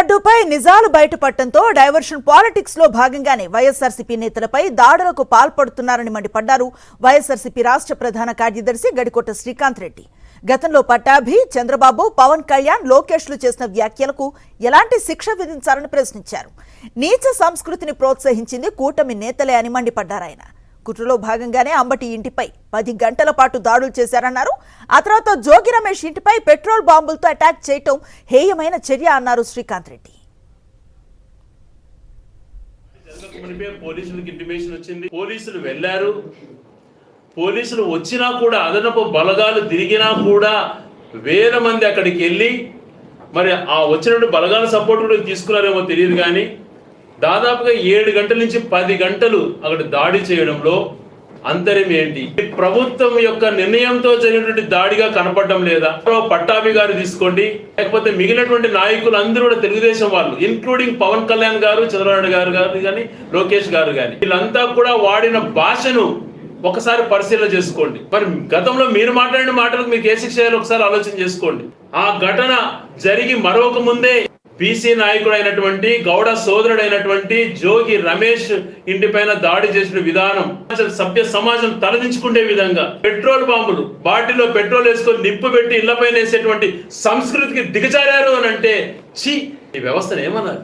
లడ్డూపై నిజాలు బయటపడటంతో diversion politics లో భాగంగానే వైఎస్ఆర్సీపీ నేతలపై దాడులకు పాల్పడుతున్నారని మండిపడ్డారు వైఎస్ఆర్సీపీ రాష్ట్ర ప్రధాన కార్యదర్శి గడికోట శ్రీకాంత్ రెడ్డి. గతంలో పట్టాభి, చంద్రబాబు, పవన్ కళ్యాణ్, లోకేష్లు చేసిన వ్యాఖ్యలకు ఎలాంటి శిక్ష విధించారని ప్రశ్నించారు. నీచ సంస్కృతిని ప్రోత్సహించింది కూటమి నేతలే అని మండిపడ్డారు ఆయన. కుట్రలో భాగంగానే అంబటి ఇంటిపై 10 గంటల పాటు దాడులు చేశారన్నారు. ఆ తర్వాత జోగి రమేష్ ఇంటిపై పెట్రోల్ బాంబులతో అటాక్ చేయటం హేయమైన చర్య అన్నారు శ్రీకాంత్ రెడ్డి. పోలీసులకు ఇంటిమేషన్ వచ్చింది, పోలీసులు వెళ్లారు. పోలీసులు వచ్చినా కూడా, అదనపు బలగాలు తిరిగినా కూడా వేల మంది అక్కడికి వెళ్ళి మరి ఆ వచ్చినటువంటి బలగాల సపోర్ట్ కూడా తీసుకున్నారేమో తెలియదు. కానీ దాదాపుగా 7 గంటల నుంచి 10 గంటలు అక్కడ దాడి చేయడంలో అంతరం ఏంటి? ప్రభుత్వం యొక్క నిర్ణయంతో జరిగినటువంటి దాడిగా కనపడడం లేదా? పట్టాభి గారు తీసుకోండి, లేకపోతే మిగిలినటువంటి నాయకులు అందరూ కూడా తెలుగుదేశం వాళ్ళు, ఇన్క్లూడింగ్ పవన్ కళ్యాణ్ గారు, చంద్రబాబు గారు కానీ, లోకేష్ గారు కానీ, వీళ్ళంతా కూడా వాడిన భాషను ఒకసారి పరిశీలన చేసుకోండి. మరి గతంలో మీరు మాట్లాడిన మాటలకు మీకు ఏ శిక్ష చేయాలో ఒకసారి ఆలోచన చేసుకోండి. ఆ ఘటన జరిగి మరొక ముందే బీసీ నాయకుడు అయినటువంటి, గౌడ సోదరుడైనటువంటి జోగి రమేష్ ఇంటిపైన దాడి చేసిన విధానం సభ్య సమాజం తలదించుకునే విధంగా పెట్రోల్ బాంబులు, బాటిల్లో పెట్రోల్ వేసుకొని నిప్పు పెట్టి ఇళ్లపైన వేసేటువంటి సంస్కృతికి దిగజారారు అని అంటే, ఈ వ్యవస్థను ఏమన్నారు?